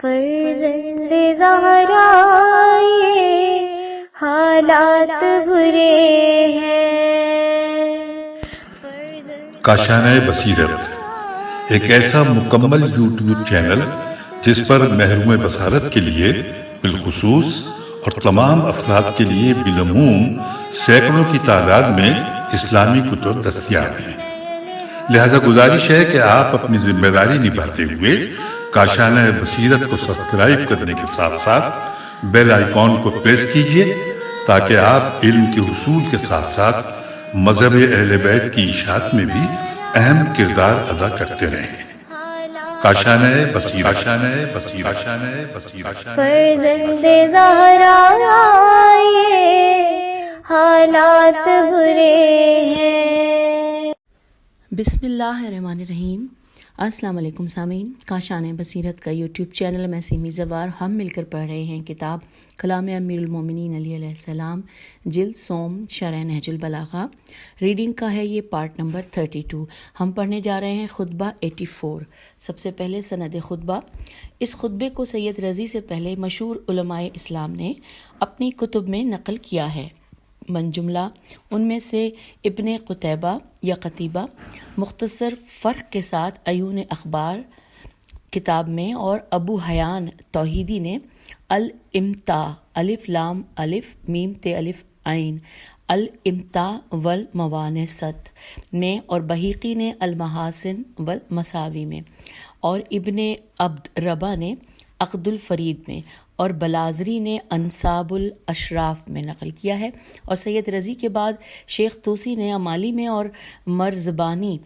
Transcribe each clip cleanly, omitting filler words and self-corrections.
فرزند زہرا یہ حالات برے ہیں۔ کاشانۂ بصیرت ایک ایسا مکمل یوٹیوب چینل جس پر محروم بصارت کے لیے بالخصوص اور تمام افراد کے لیے بالعموم سینکڑوں کی تعداد میں اسلامی کتب دستیاب ہیں۔ لہذا گزارش ہے کہ آپ اپنی ذمہ داری نبھاتے ہوئے کاشانۂ بصیرت کو سبسکرائب کرنے کے ساتھ ساتھ بیل آئیکن کو پریس کیجیے تاکہ آپ علم کے حصول کے ساتھ ساتھ مذہب اہل بیت کی اشاعت میں بھی اہم کردار ادا کرتے رہیں۔ کاشانۂ بصیرت، کاشانۂ بصیرت، کاشانۂ بصیرت۔ فرزند زہرا یہ حالات برے ہیں۔ بسم اللہ الرحمن الرحیم۔ السلام علیکم سامعین، کاشانۂ بصیرت کا یوٹیوب چینل میں سیمی زوار ہم مل کر پڑھ رہے ہیں کتاب کلام امیر المومنین علیہ السلام، جلد سوم، شرح نہج البلاغہ۔ ریڈنگ کا ہے یہ پارٹ نمبر 32۔ ہم پڑھنے جا رہے ہیں خطبہ 84۔ سب سے پہلے سند خطبہ۔ اس خطبے کو سید رضی سے پہلے مشہور علماء اسلام نے اپنی کتب میں نقل کیا ہے۔ من جملہ ان میں سے ابن قتیبہ یا قتیبہ مختصر فرق کے ساتھ عیون اخبار کتاب میں، اور ابو حیان توحیدی نے الامتاع الف لام الف میم تے الف عین الامتاع والموانست میں، اور بحیقی نے المحاسن والمساوی میں، اور ابن عبد ربہ نے عقد الفرید میں، اور بلازری نے انصاب الاشراف میں نقل کیا ہے۔ اور سید رضی کے بعد شیخ طوسی نے امالی میں، اور مرزبانی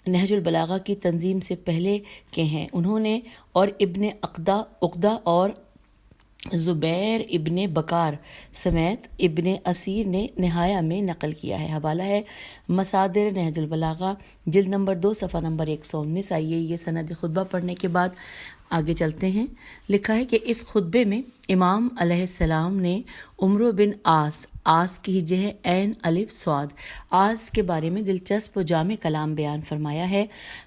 نہج البلاغہ کی تنظیم سے پہلے کے ہیں انہوں نے، اور ابن عقدہ اور زبیر ابن بکار سمیت ابن اسیر نے نہایہ میں نقل کیا ہے۔ حوالہ ہے مصادر نہج البلاغہ، جلد نمبر 2، صفحہ نمبر 119۔ آئیے یہ سند خطبہ پڑھنے کے بعد آگے چلتے ہیں۔ لکھا ہے کہ اس خطبے میں امام علیہ السلام نے عمرو بن عاص کی ہجے ہے عین الف صاد عاص کے بارے میں دلچسپ و جامع کلام بیان فرمایا ہے۔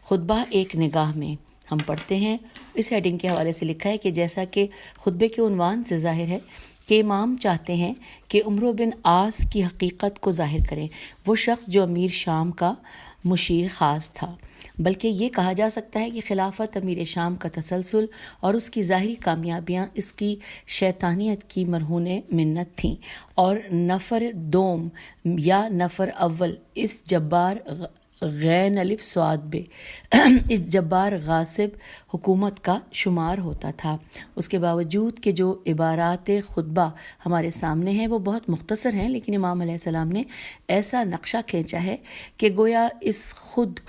خطبہ ایک نگاہ میں ہم پڑھتے ہیں۔ اس ہیڈنگ کے حوالے سے لکھا ہے کہ جیسا کہ خطبے کے عنوان سے ظاہر ہے کہ امام چاہتے ہیں کہ عمرو بن عاص کی حقیقت کو ظاہر کریں، وہ شخص جو امیر شام کا مشیر خاص تھا، بلکہ یہ کہا جا سکتا ہے کہ خلافت امیر شام کا تسلسل اور اس کی ظاہری کامیابیاں اس کی شیطانیت کی مرہون منت تھیں، اور نفر دوم یا نفر اول اس جبار غین الف سواد بے اس جبار غاصب حکومت کا شمار ہوتا تھا۔ اس کے باوجود کہ جو عبارات خطبہ ہمارے سامنے ہیں وہ بہت مختصر ہیں، لیکن امام علیہ السلام نے ایسا نقشہ کھینچا ہے کہ گویا اس خود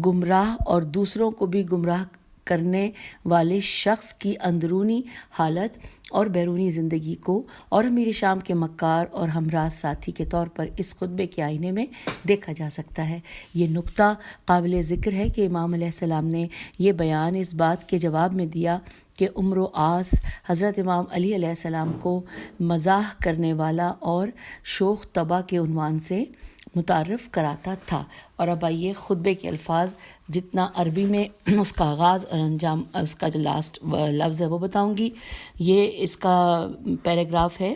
گمراہ اور دوسروں کو بھی گمراہ کرنے والے شخص کی اندرونی حالت اور بیرونی زندگی کو اور امیر شام کے مکار اور ہمراز ساتھی کے طور پر اس خطبے کے آئینے میں دیکھا جا سکتا ہے۔ یہ نقطہ قابل ذکر ہے کہ امام علیہ السلام نے یہ بیان اس بات کے جواب میں دیا کہ عمرو عاص حضرت امام علی علیہ السلام کو مزاح کرنے والا اور شوخ طبع کے عنوان سے متعارف کراتا تھا۔ اور اب آئیے خطبے کے الفاظ، جتنا عربی میں اس کا آغاز اور انجام، اس کا جو لاسٹ لفظ ہے وہ بتاؤں گی۔ یہ اس کا پیراگراف ہے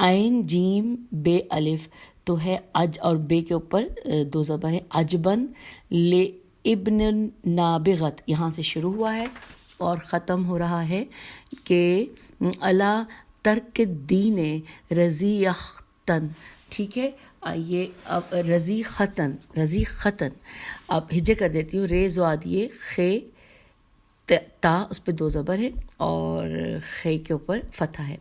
عین جیم بے الف، تو ہے اج اور بے کے اوپر دو زبر ہیں، عجبن لے ابن نابغت، یہاں سے شروع ہوا ہے اور ختم ہو رہا ہے کہ اللہ ترک دین رضیختن، ٹھیک ہے۔ آئیے اب رضی ختن اب ہجے کر دیتی ہوں، رے زواد یہ خے تا اس پہ دو زبر ہے اور خے کے اوپر فتح ہے۔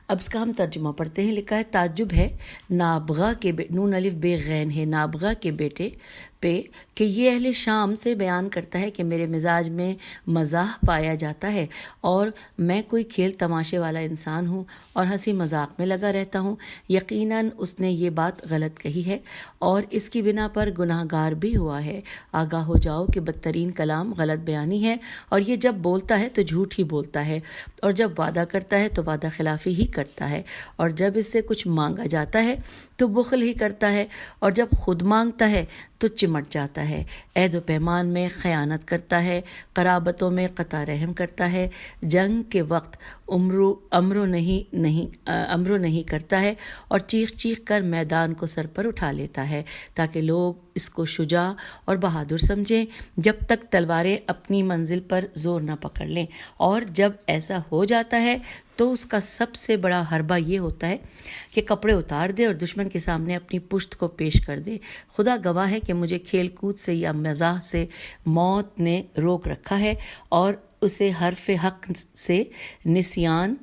اب اس کا ہم ترجمہ پڑھتے ہیں۔ لکھا ہے تعجب ہے نابغہ کے نون الف بے غین ہے نابغہ کے بیٹے پہ کہ یہ اہل شام سے بیان کرتا ہے کہ میرے مزاج میں مزاح پایا جاتا ہے اور میں کوئی کھیل تماشے والا انسان ہوں اور ہنسی مذاق میں لگا رہتا ہوں۔ یقیناً اس نے یہ بات غلط کہی ہے اور اس کی بنا پر گناہ گار بھی ہوا ہے۔ آگاہ ہو جاؤ کہ بدترین کلام غلط بیانی ہے، اور یہ جب بولتا ہے تو جھوٹ ہی بولتا ہے، اور جب وعدہ کرتا ہے تو وعدہ خلافی ہی کرتا ہے، اور جب اس سے کچھ مانگا جاتا ہے تو بخل ہی کرتا ہے، اور جب خود مانگتا ہے تو چمٹ جاتا ہے، عہد و پیمان میں خیانت کرتا ہے، قرابتوں میں قطع رحم کرتا ہے، جنگ کے وقت امرو نہیں کرتا ہے اور چیخ چیخ کر میدان کو سر پر اٹھا لیتا ہے تاکہ لوگ اس کو شجاع اور بہادر سمجھیں جب تک تلواریں اپنی منزل پر زور نہ پکڑ لیں، اور جب ایسا ہو جاتا ہے تو اس کا سب سے بڑا حربہ یہ ہوتا ہے کہ کپڑے اتار دے اور دشمن کے سامنے اپنی پشت کو پیش کر دے۔ خدا گواہ ہے کہ مجھے کھیل کود سے یا مزاح سے موت نے روک رکھا ہے اور اسے حرف حق سے نسیان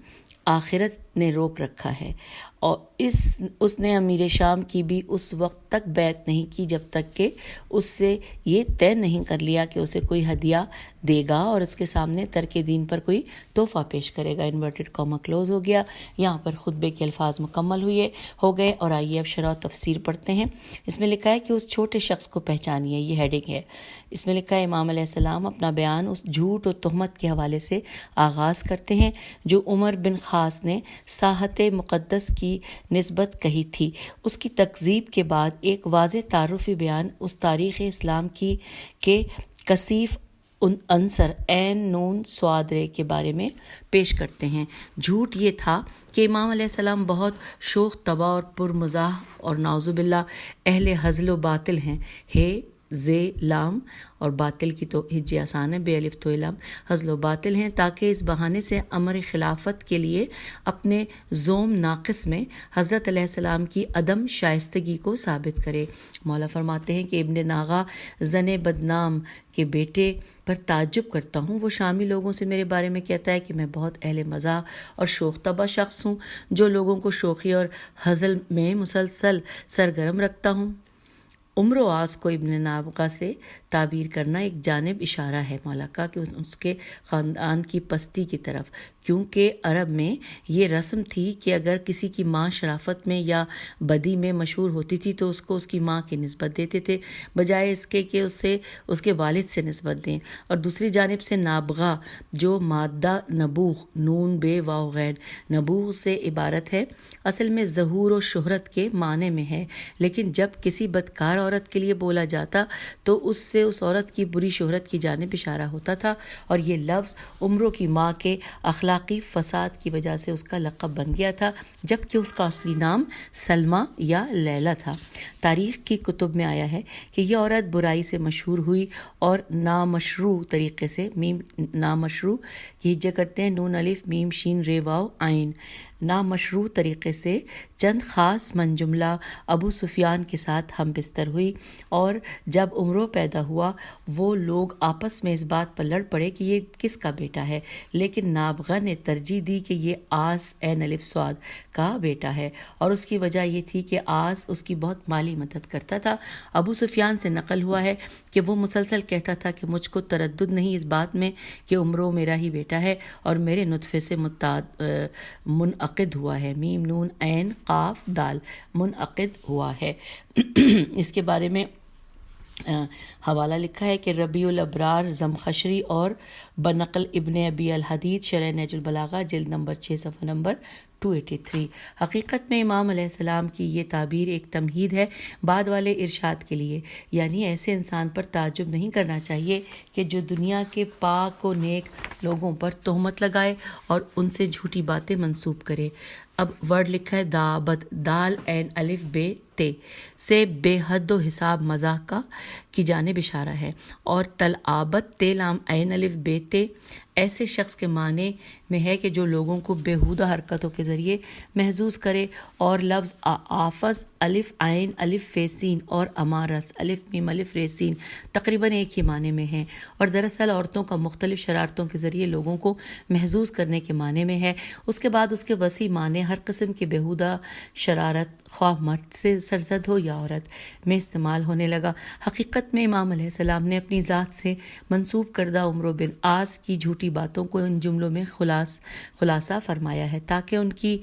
آخرت نے روک رکھا ہے، اور اس نے امیر شام کی بھی اس وقت تک بیعت نہیں کی جب تک کہ اس سے یہ طے نہیں کر لیا کہ اسے کوئی ہدیہ دے گا اور اس کے سامنے ترک دین پر کوئی تحفہ پیش کرے گا۔ انورٹڈ کاما کلوز ہو گیا۔ یہاں پر خطبے کے الفاظ مکمل ہو گئے اور آئیے اب شرح و تفسیر پڑھتے ہیں۔ اس میں لکھا ہے کہ اس چھوٹے شخص کو پہچانیے، یہ ہیڈنگ ہے۔ اس میں لکھا ہے امام علیہ السلام اپنا بیان اس جھوٹ و تہمت کے حوالے سے آغاز کرتے ہیں جو عمر بن خاص نے ساحت مقدس کی نسبت کہی تھی۔ اس کی تکذیب کے بعد ایک واضح تعارفی بیان اس تاریخ اسلام کی کے کثیف عنصر عین نون صاد رے کے بارے میں پیش کرتے ہیں۔ جھوٹ یہ تھا کہ امام علیہ السلام بہت شوخ طبع اور پرمزاح اور نعوذ باللہ اہل ہزل و باطل ہیں۔ زے لام اور باطل کی تو ہجے آسان ہے، بے الف تو لام، ہزل و باطل ہیں تاکہ اس بہانے سے امر خلافت کے لیے اپنے زوم ناقص میں حضرت علیہ السلام کی عدم شائستگی کو ثابت کرے۔ مولا فرماتے ہیں کہ ابن ناغا زن بدنام کے بیٹے پر تعجب کرتا ہوں، وہ شامی لوگوں سے میرے بارے میں کہتا ہے کہ میں بہت اہل مزاح اور شوخ طبع شخص ہوں جو لوگوں کو شوخی اور ہزل میں مسلسل سرگرم رکھتا ہوں۔ عمر و آس کو ابن نابغہ سے تعبیر کرنا ایک جانب اشارہ ہے مولا کا کہ اس کے خاندان کی پستی کی طرف، کیونکہ عرب میں یہ رسم تھی کہ اگر کسی کی ماں شرافت میں یا بدی میں مشہور ہوتی تھی تو اس کو اس کی ماں کی نسبت دیتے تھے بجائے اس کے کہ اسے اس کے والد سے نسبت دیں۔ اور دوسری جانب سے نابغہ جو مادہ نبوغ نون بے واو غین نبوغ سے عبارت ہے، اصل میں ظہور و شہرت کے معنی میں ہے، لیکن جب کسی بدکار عورت کے لیے بولا جاتا تو اس سے اس عورت کی بری شہرت کی جانب اشارہ ہوتا تھا، اور یہ لفظ عمرو کی ماں کے اخلاقی فساد کی وجہ سے اس کا لقب بن گیا تھا، جبکہ اس کا اصلی نام سلمہ یا لیلا تھا۔ تاریخ کی کتب میں آیا ہے کہ یہ عورت برائی سے مشہور ہوئی اور نامشروع طریقے سے نامشروع کی ہجے کرتے ہیں، نون الف میم شین رے واو عین، نامشروع طریقے سے چند خاص من جملہ ابو سفیان کے ساتھ ہم بستر ہوئی، اور جب عمرو پیدا ہوا وہ لوگ آپس میں اس بات پر لڑ پڑے کہ یہ کس کا بیٹا ہے، لیکن نابغہ نے ترجیح دی کہ یہ آس عین الف صاد کا بیٹا ہے، اور اس کی وجہ یہ تھی کہ آس اس کی بہت مالی مدد کرتا تھا۔ ابو سفیان سے نقل ہوا ہے کہ وہ مسلسل کہتا تھا کہ مجھ کو تردد نہیں اس بات میں کہ عمرو میرا ہی بیٹا ہے اور میرے نطفے سے منعقد ہوا ہے، میم نون عین قاف دال منعقد ہوا ہے۔ اس کے بارے میں حوالہ لکھا ہے کہ ربیع الابرار زمخشری اور بنقل ابن ابی الحدید شرح نہج البلاغہ جلد نمبر 6 صفحہ نمبر 283۔ حقیقت میں امام علیہ السلام کی یہ تعبیر ایک تمہید ہے بعد والے ارشاد کے لیے، یعنی ایسے انسان پر تعجب نہیں کرنا چاہیے کہ جو دنیا کے پاک و نیک لوگوں پر تہمت لگائے اور ان سے جھوٹی باتیں منسوب کرے۔ اب ورڈ لکھا ہے دابت دال عین الف بے تے سے بے حد و حساب مزاح کی جانب اشارہ ہے، اور تلعابت تے لام عین الف بے تے ایسے شخص کے معنی میں ہے کہ جو لوگوں کو بیہودہ حرکتوں کے ذریعے محظوظ کرے، اور لفظ آفز الف عین الف فیسین اور امارس الف میم الف ریسین تقریباً ایک ہی معنی میں ہیں، اور دراصل عورتوں کا مختلف شرارتوں کے ذریعے لوگوں کو محظوظ کرنے کے معنی میں ہے۔ اس کے بعد اس کے وسیع معنی ہر قسم کی بیہودہ شرارت خواہ مرد سے سرزد ہو یا عورت میں استعمال ہونے لگا۔ حقیقت میں امام علیہ السلام نے اپنی ذات سے منسوب کردہ عمرو بن آس کی جھوٹی باتوں کو ان جملوں میں خلاصہ فرمایا ہے تاکہ ان کی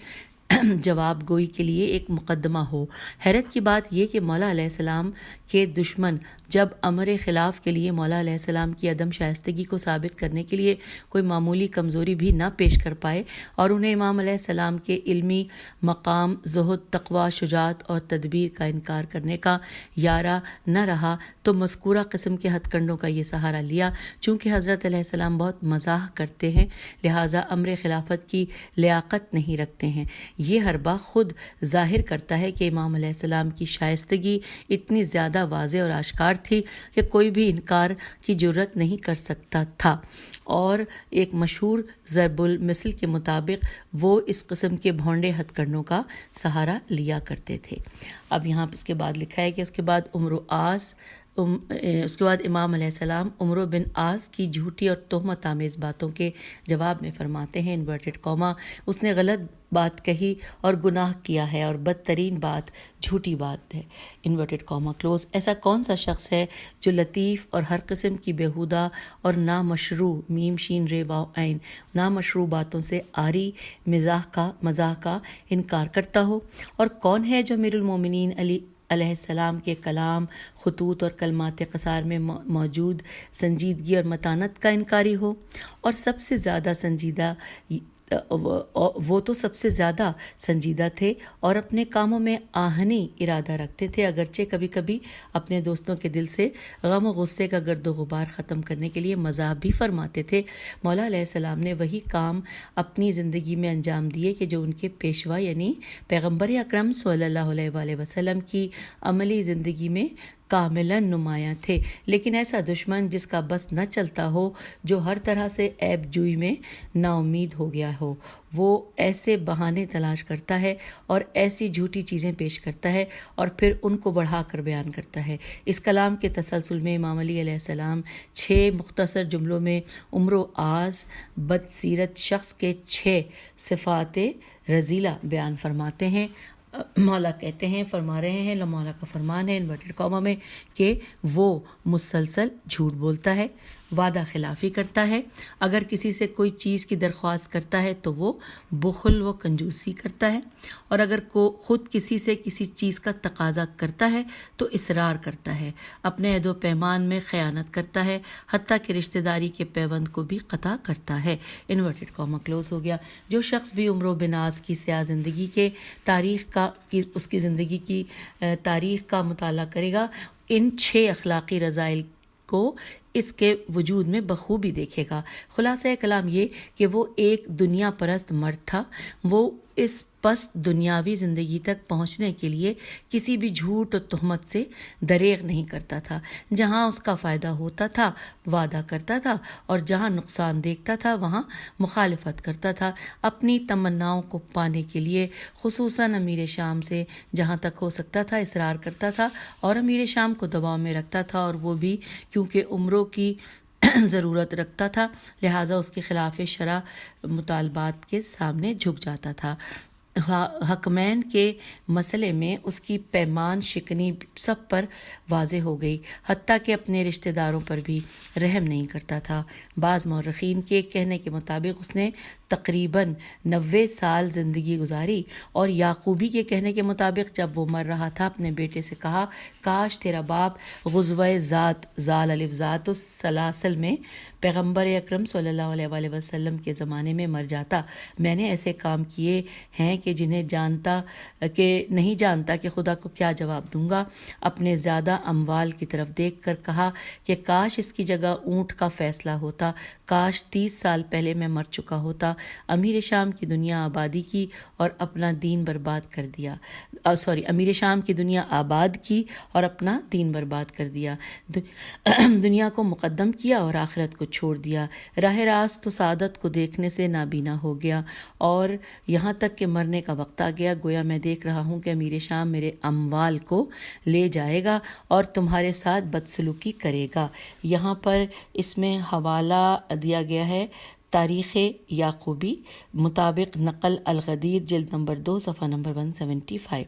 جواب گوئی کے لیے ایک مقدمہ ہو۔ حیرت کی بات یہ کہ مولا علیہ السلام کے دشمن جب امر خلاف کے لیے مولا علیہ السلام کی عدم شائستگی کو ثابت کرنے کے لیے کوئی معمولی کمزوری بھی نہ پیش کر پائے اور انہیں امام علیہ السلام کے علمی مقام، زہد، تقوی، شجاعت اور تدبیر کا انکار کرنے کا یارہ نہ رہا تو مذکورہ قسم کے ہتھ کنڈوں کا یہ سہارا لیا۔ چونکہ حضرت علیہ السلام بہت مزاح کرتے ہیں لہٰذا امر خلافت کی لیاقت نہیں رکھتے ہیں۔ یہ حربہ خود ظاہر کرتا ہے کہ امام علیہ السلام کی شائستگی اتنی زیادہ واضح اور آشکار تھی کہ کوئی بھی انکار کی جرت نہیں کر سکتا تھا، اور ایک مشہور ضرب المثل کے مطابق وہ اس قسم کے بھونڈے ہتھ کنڈوں کا سہارا لیا کرتے تھے۔ اب یہاں اس کے بعد لکھا ہے کہ اس کے بعد امام علیہ السلام عمرو بن عاص کی جھوٹی اور تہمت آمیز باتوں کے جواب میں فرماتے ہیں انورٹڈ کاما، اس نے غلط بات کہی اور گناہ کیا ہے اور بدترین بات جھوٹی بات ہے، انورٹڈ کاما کلوز۔ ایسا کون سا شخص ہے جو لطیف اور ہر قسم کی بیہودہ اور نامشروع میم شین رے واو عین نامشروع باتوں سے عاری مزاح کا انکار کرتا ہو؟ اور کون ہے جو امیر المومنین علی علیہ السلام کے کلام، خطوط اور کلمات قصار میں موجود سنجیدگی اور متانت کا انکاری ہو؟ اور سب سے زیادہ سنجیدہ وہ تو سب سے زیادہ سنجیدہ تھے اور اپنے کاموں میں آہنی ارادہ رکھتے تھے، اگرچہ کبھی کبھی اپنے دوستوں کے دل سے غم و غصے کا گرد و غبار ختم کرنے کے لیے مزاح بھی فرماتے تھے۔ مولا علیہ السلام نے وہی کام اپنی زندگی میں انجام دیے کہ جو ان کے پیشوا یعنی پیغمبر اکرم صلی اللہ علیہ وآلہ وسلم کی عملی زندگی میں کاملاً نمایاں تھے۔ لیکن ایسا دشمن جس کا بس نہ چلتا ہو، جو ہر طرح سے عیب جوئی میں نا امید ہو گیا ہو، وہ ایسے بہانے تلاش کرتا ہے اور ایسی جھوٹی چیزیں پیش کرتا ہے اور پھر ان کو بڑھا کر بیان کرتا ہے۔ اس کلام کے تسلسل میں امام علی علیہ السلام 6 مختصر جملوں میں عمرو عاص بدسیرت شخص کے 6 صفات رذیلہ بیان فرماتے ہیں۔ مولا کہتے ہیں، فرما رہے ہیں، مولا کا فرمان ہے انورٹڈ کاما میں کہ وہ مسلسل جھوٹ بولتا ہے، وعدہ خلافی کرتا ہے، اگر کسی سے کوئی چیز کی درخواست کرتا ہے تو وہ بخل و کنجوسی کرتا ہے، اور اگر خود کسی سے کسی چیز کا تقاضا کرتا ہے تو اصرار کرتا ہے، اپنے عہد و پیمان میں خیانت کرتا ہے، حتیٰ کہ رشتہ داری کے پیوند کو بھی قطع کرتا ہے۔ انورٹڈ کاما کلوز ہو گیا۔ جو شخص بھی عمرو بن عاص کی سیاہ زندگی کے اس کی زندگی کی تاریخ کا مطالعہ کرے گا، ان 6 اخلاقی رذائل کو اس کے وجود میں بخوبی دیکھے گا۔ خلاصہ کلام یہ کہ وہ ایک دنیا پرست مرد تھا، وہ اس پست دنیاوی زندگی تک پہنچنے کے لیے کسی بھی جھوٹ اور تہمت سے دریغ نہیں کرتا تھا۔ جہاں اس کا فائدہ ہوتا تھا وعدہ کرتا تھا، اور جہاں نقصان دیکھتا تھا وہاں مخالفت کرتا تھا۔ اپنی تمناؤں کو پانے کے لیے خصوصاً امیر شام سے جہاں تک ہو سکتا تھا اصرار کرتا تھا اور امیر شام کو دباؤ میں رکھتا تھا، اور وہ بھی کیونکہ عمروں کی ضرورت رکھتا تھا لہٰذا اس کے خلاف شرع مطالبات کے سامنے جھک جاتا تھا۔ حکمین کے مسئلے میں اس کی پیمان شکنی سب پر واضح ہو گئی، حتیٰ کہ اپنے رشتہ داروں پر بھی رحم نہیں کرتا تھا۔ بعض مورخین کے کہنے کے مطابق اس نے تقریباً 90 سال زندگی گزاری، اور یعقوبی کے کہنے کے مطابق جب وہ مر رہا تھا اپنے بیٹے سے کہا، کاش تیرا باپ غزوہ ذات زال الف ذات السلاسل میں پیغمبر اکرم صلی اللہ علیہ وآلہ وسلم کے زمانے میں مر جاتا۔ میں نے ایسے کام کیے ہیں کہ جنہیں نہیں جانتا کہ خدا کو کیا جواب دوں گا۔ اپنے زیادہ اموال کی طرف دیکھ کر کہا کہ کاش اس کی جگہ اونٹ کا فیصلہ ہوتا، کاش 30 سال پہلے میں مر چکا ہوتا۔ امیر شام کی دنیا آبادی کی اور اپنا دین برباد کر دیا۔ امیر شام کی دنیا آباد کی اور اپنا دین برباد کر دیا، دنیا کو مقدم کیا اور آخرت کو چھوڑ دیا، راہ راست تو سعادت کو دیکھنے سے نابینا ہو گیا، اور یہاں تک کہ مرنے کا وقت آ گیا۔ گویا میں دیکھ رہا ہوں کہ امیر شام میرے اموال کو لے جائے گا اور تمہارے ساتھ بدسلوکی کرے گا۔ یہاں پر اس میں حوالہ دیا گیا ہے تاریخ یعقوبی مطابق نقل الغدیر جلد نمبر 2 صفحہ نمبر 175۔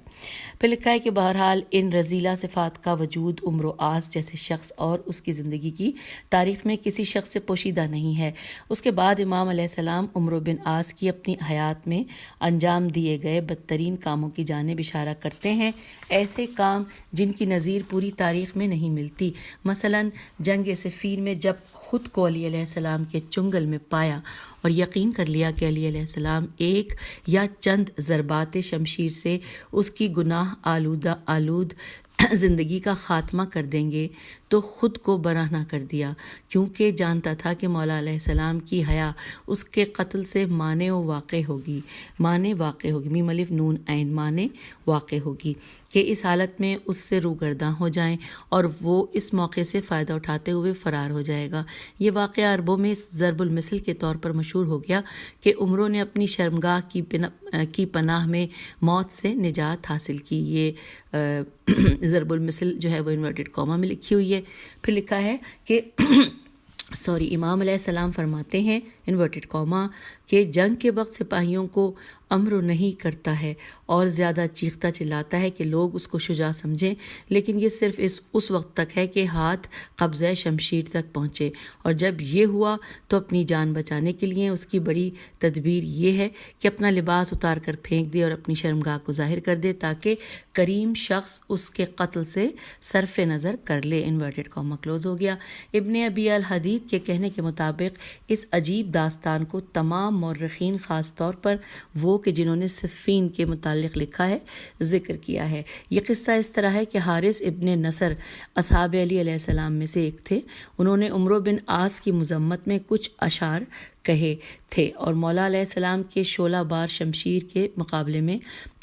پھر لکھا ہے کہ بہرحال ان رذیلہ صفات کا وجود عمرو عاص جیسے شخص اور اس کی زندگی کی تاریخ میں کسی شخص سے پوشیدہ نہیں ہے۔ اس کے بعد امام علیہ السلام عمرو بن عاص کی اپنی حیات میں انجام دیے گئے بدترین کاموں کی جانب اشارہ کرتے ہیں، ایسے کام جن کی نظیر پوری تاریخ میں نہیں ملتی۔ مثلا جنگ صفین میں جب خود کو علی علیہ السلام کے چنگل میں پایا اور یقین کر لیا کہ علی علیہ السلام ایک یا چند ضربات شمشیر سے اس کی گناہ آلود زندگی کا خاتمہ کر دیں گے تو خود کو برہنہ کر دیا، کیونکہ جانتا تھا کہ مولا علیہ السلام کی حیا اس کے قتل سے مانع واقع ہوگی میم الف نون عین مانع واقع ہوگی کہ اس حالت میں اس سے روگرداں ہو جائیں اور وہ اس موقع سے فائدہ اٹھاتے ہوئے فرار ہو جائے گا۔ یہ واقعہ عربوں میں اس ضرب المثل کے طور پر مشہور ہو گیا کہ عمرو نے اپنی شرمگاہ کی پناہ میں موت سے نجات حاصل کی۔ یہ ضرب المثل جو ہے وہ انورٹڈ کاما میں لکھی ہوئی ہے۔ پھر لکھا ہے کہ امام علیہ السلام فرماتے ہیں انورٹڈ کاما کہ جنگ کے وقت سپاہیوں کو امر نہیں کرتا ہے اور زیادہ چیختا چلاتا ہے کہ لوگ اس کو شجاع سمجھیں، لیکن یہ صرف اس وقت تک ہے کہ ہاتھ قبضہ شمشیر تک پہنچے، اور جب یہ ہوا تو اپنی جان بچانے کے لیے اس کی بڑی تدبیر یہ ہے کہ اپنا لباس اتار کر پھینک دے اور اپنی شرمگاہ کو ظاہر کر دے تاکہ کریم شخص اس کے قتل سے صرف نظر کر لے۔ انورٹڈ کاما کلوز ہو گیا۔ ابن ابی الحدید کے کہنے کے مطابق اس عجیب داستان کو تمام مورخین خاص طور پر وہ کہ جنہوں نے صفین کے متعلق لکھا ہے ذکر کیا ہے۔ یہ قصہ اس طرح ہے کہ حارث ابن نصر اصحاب علی علیہ السلام میں سے ایک تھے۔ انہوں نے عمرو بن عاص کی مذمت میں کچھ اشعار کہے تھے اور مولا علیہ السلام کے شعلہ بار شمشیر کے مقابلے میں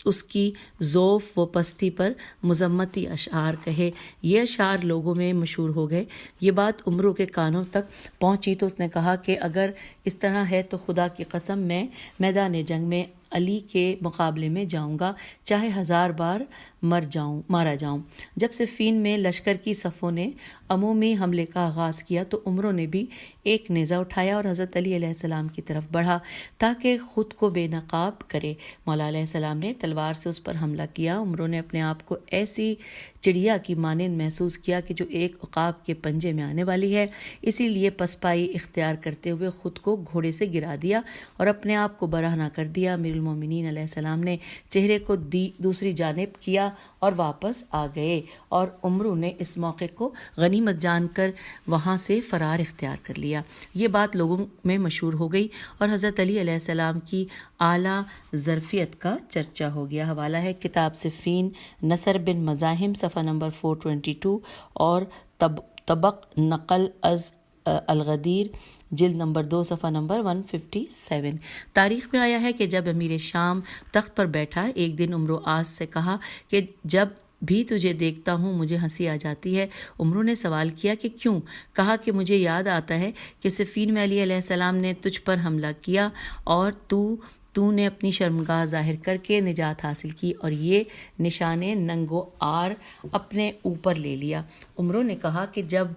اس کی ضعف و پستی پر مذمتی اشعار کہے۔ یہ اشعار لوگوں میں مشہور ہو گئے۔ یہ بات عمرو کے کانوں تک پہنچی تو اس نے کہا کہ اگر اس طرح ہے تو خدا کی قسم میں میدان جنگ میں علی کے مقابلے میں جاؤں گا، چاہے 1000 بار مارا جاؤں۔ جب صفین میں لشکر کی صفوں نے عمومی حملے کا آغاز کیا تو عمرو نے بھی ایک نیزہ اٹھایا اور حضرت علی علیہ السلام کی طرف بڑھا تاکہ خود کو بے نقاب کرے۔ مولا علیہ السلام نے تلوار سے اس پر حملہ کیا۔ عمرو نے اپنے آپ کو ایسی چڑیا کی مانند محسوس کیا کہ جو ایک عقاب کے پنجے میں آنے والی ہے، اسی لیے پسپائی اختیار کرتے ہوئے خود کو گھوڑے سے گرا دیا اور اپنے آپ کو برہنہ کر دیا۔ امیر المومنین علیہ السلام نے چہرے کو دوسری جانب کیا اور واپس آ گئے، اور عمرو نے اس موقع کو غنیمت جان کر وہاں سے فرار اختیار کر لیا۔ یہ بات لوگوں میں مشہور ہو گئی اور حضرت علی علیہ السلام کی اعلیٰ ظرفیت کا چرچا ہو گیا۔ حوالہ ہے کتاب صفین نصر بن مزاحم صفحہ نمبر 422 اور طبق نقل از الغدیر جلد نمبر 2 صفحہ نمبر 157۔ تاریخ میں آیا ہے کہ جب امیر شام تخت پر بیٹھا، ایک دن عمرو عاص سے کہا کہ جب بھی تجھے دیکھتا ہوں مجھے ہنسی آ جاتی ہے۔ عمرو نے سوال کیا کہ کیوں؟ کہا کہ مجھے یاد آتا ہے کہ صفین میں علی علیہ السلام نے تجھ پر حملہ کیا اور تو نے اپنی شرمگاہ ظاہر کر کے نجات حاصل کی اور یہ نشان ننگ و آر اپنے اوپر لے لیا۔ عمرو نے کہا کہ جب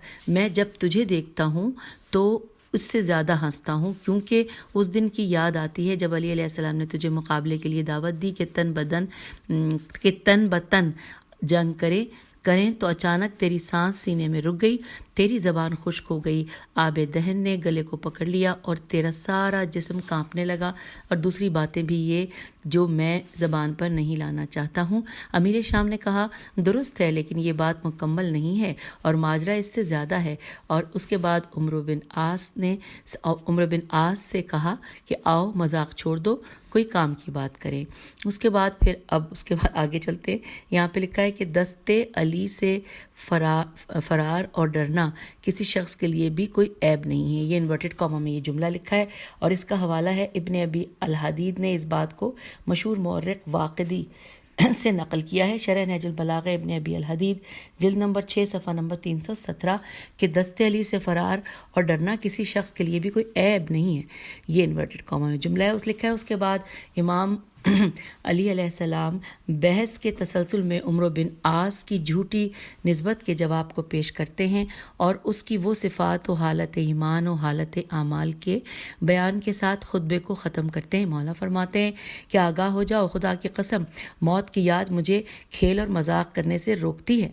تجھے دیکھتا ہوں تو اس سے زیادہ ہنستا ہوں، کیونکہ اس دن کی یاد آتی ہے جب علی علیہ السلام نے تجھے مقابلے کے لیے دعوت دی کہ تن بتن جنگ کریں تو اچانک تیری سانس سینے میں رک گئی، تیری زبان خشک ہو گئی، آب دہن نے گلے کو پکڑ لیا اور تیرا سارا جسم کانپنے لگا، اور دوسری باتیں بھی یہ جو میں زبان پر نہیں لانا چاہتا ہوں۔ امیر شام نے کہا درست ہے، لیکن یہ بات مکمل نہیں ہے اور ماجرا اس سے زیادہ ہے۔ اور اس کے بعد عمرو بن عاص سے کہا کہ آؤ مذاق چھوڑ دو، کوئی کام کی بات کریں۔ اس کے بعد آگے چلتے، یہاں پہ لکھا ہے کہ دستے علی سے فرار اور ڈرنا کسی شخص کے لیے بھی کوئی عیب نہیں ہے۔ یہ انورٹڈ کاما میں یہ جملہ لکھا ہے اور اس کا حوالہ ہے ابن ابی الحدید نے اس بات کو مشہور مورخ واقدی سے نقل کیا ہے۔ شرح نہج البلاغہ ابن ابی الحدید جلد نمبر 6 صفحہ نمبر 317 کہ دستے علی سے فرار اور ڈرنا کسی شخص کے لیے بھی کوئی عیب نہیں ہے۔ یہ انورٹڈ کاما میں جملہ ہے، اس لکھا ہے۔ اس کے بعد امام علی علیہ السلام بحث کے تسلسل میں عمرو بن عاص کی جھوٹی نسبت کے جواب کو پیش کرتے ہیں اور اس کی وہ صفات و حالت ایمان و حالت اعمال کے بیان کے ساتھ خطبے کو ختم کرتے ہیں۔ مولا فرماتے ہیں کہ آگاہ ہو جاؤ، خدا کی قسم موت کی یاد مجھے کھیل اور مذاق کرنے سے روکتی ہے۔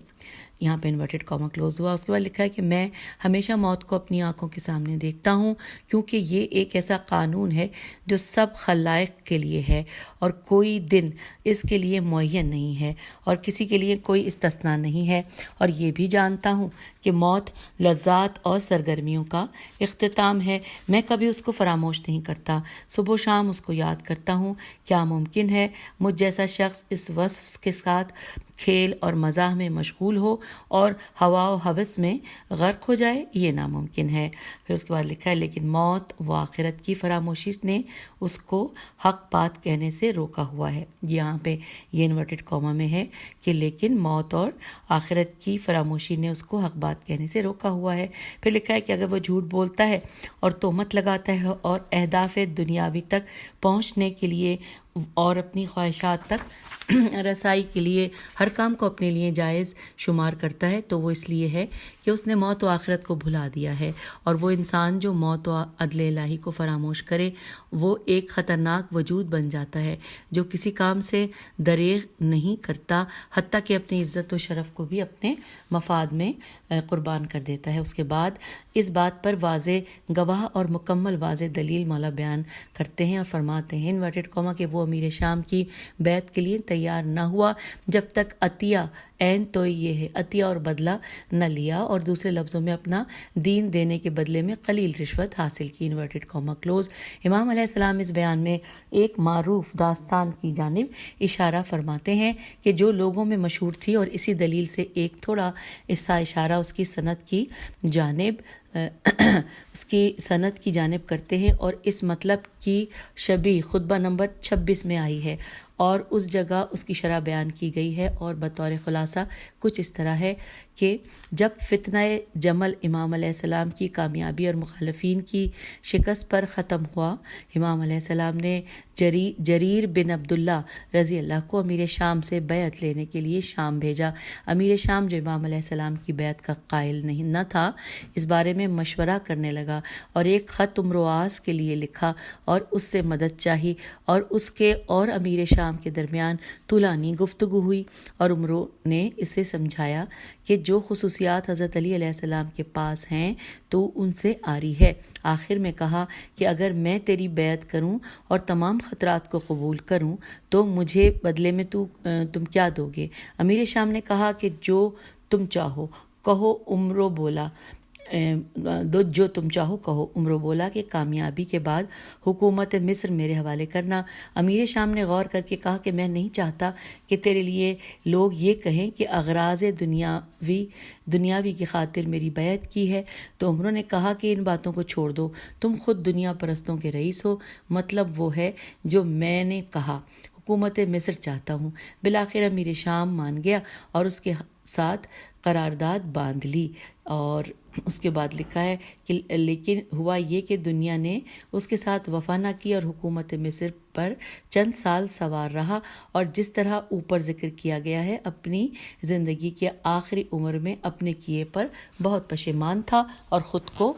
یہاں پہ انورٹڈ کاما کلوز ہوا۔ اس کے بعد لکھا ہے کہ میں ہمیشہ موت کو اپنی آنکھوں کے سامنے دیکھتا ہوں، کیونکہ یہ ایک ایسا قانون ہے جو سب خلائق کے لیے ہے اور کوئی دن اس کے لیے معین نہیں ہے اور کسی کے لیے کوئی استثناء نہیں ہے، اور یہ بھی جانتا ہوں کہ موت لذات اور سرگرمیوں کا اختتام ہے۔ میں کبھی اس کو فراموش نہیں کرتا، صبح و شام اس کو یاد کرتا ہوں۔ کیا ممکن ہے مجھ جیسا شخص اس وصف کے ساتھ کھیل اور مزاح میں مشغول ہو اور ہوا و ہوس میں غرق ہو جائے؟ یہ ناممکن ہے۔ پھر اس کے بعد لکھا ہے لیکن موت و آخرت کی فراموشی نے اس کو حق بات کہنے سے روکا ہوا ہے۔ یہاں پہ یہ انورٹڈ کاما میں ہے کہ لیکن موت اور آخرت کی فراموشی نے اس کو حق بات کہنے سے روکا ہوا ہے۔ پھر لکھا ہے کہ اگر وہ جھوٹ بولتا ہے اور تہمت لگاتا ہے اور اہداف دنیاوی تک پہنچنے کے لیے اور اپنی خواہشات تک رسائی کے لیے ہر کام کو اپنے لیے جائز شمار کرتا ہے، تو وہ اس لیے ہے کہ اس نے موت و آخرت کو بھلا دیا ہے، اور وہ انسان جو موت و عدل الہی کو فراموش کرے وہ ایک خطرناک وجود بن جاتا ہے جو کسی کام سے دریغ نہیں کرتا، حتیٰ کہ اپنی عزت و شرف کو بھی اپنے مفاد میں قربان کر دیتا ہے۔ اس کے بعد اس بات پر واضح گواہ اور مکمل واضح دلیل مولا بیان کرتے ہیں اور فرماتے ہیں انورٹڈ کاما کہ وہ امیر شام کی بیعت کے لیے تیار نہ ہوا جب تک عطیہ عین تو یہ ہے عطیہ اور بدلہ نہ لیا، اور دوسرے لفظوں میں اپنا دین دینے کے بدلے میں قلیل رشوت حاصل کی۔ Inverted comma close. امام علیہ السلام اس بیان میں ایک معروف داستان کی جانب اشارہ فرماتے ہیں کہ جو لوگوں میں مشہور تھی، اور اسی دلیل سے ایک تھوڑا اس کا اشارہ اس کی سند کی جانب کرتے ہیں، اور اس مطلب کی شبیہ خطبہ نمبر 26 میں آئی ہے اور اس جگہ اس کی شرح بیان کی گئی ہے، اور بطور خلاصہ کچھ اس طرح ہے کہ جب فتنہ جمل امام علیہ السلام کی کامیابی اور مخالفین کی شکست پر ختم ہوا، امام علیہ السلام نے جریر بن عبداللہ رضی اللہ کو امیر شام سے بیعت لینے کے لیے شام بھیجا۔ امیر شام جو امام علیہ السلام کی بیعت کا قائل نہ تھا، اس بارے میں مشورہ کرنے لگا اور ایک خط عمرو عاص کے لیے لکھا اور اس سے مدد چاہی، اور اس کے اور امیر شام کے درمیان طولانی گفتگو ہوئی، اور عمرو نے اسے سمجھایا کہ جو خصوصیات حضرت علی علیہ السلام کے پاس ہیں تو ان سے آری ہے۔ آخر میں کہا کہ اگر میں تیری بیعت کروں اور تمام خطرات کو قبول کروں تو مجھے بدلے میں تم کیا دو گے؟ امیر شام نے کہا کہ جو تم چاہو کہو۔ عمرو بولا جو تم چاہو کہو۔ عمرو بولا کہ کامیابی کے بعد حکومت مصر میرے حوالے کرنا۔ امیر شام نے غور کر کے کہا کہ میں نہیں چاہتا کہ تیرے لیے لوگ یہ کہیں کہ اغراض دنیاوی کی خاطر میری بیعت کی ہے۔ تو عمرو نے کہا کہ ان باتوں کو چھوڑ دو، تم خود دنیا پرستوں کے رئیس ہو، مطلب وہ ہے جو میں نے کہا، حکومت مصر چاہتا ہوں۔ بالآخر امیر شام مان گیا اور اس کے ساتھ قرارداد باندھ لی، اور اس کے بعد لکھا ہے کہ لیکن ہوا یہ کہ دنیا نے اس کے ساتھ وفا نہ کی اور حکومت مصر پر چند سال سوار رہا، اور جس طرح اوپر ذکر کیا گیا ہے اپنی زندگی کے آخری عمر میں اپنے کیے پر بہت پشیمان تھا اور خود کو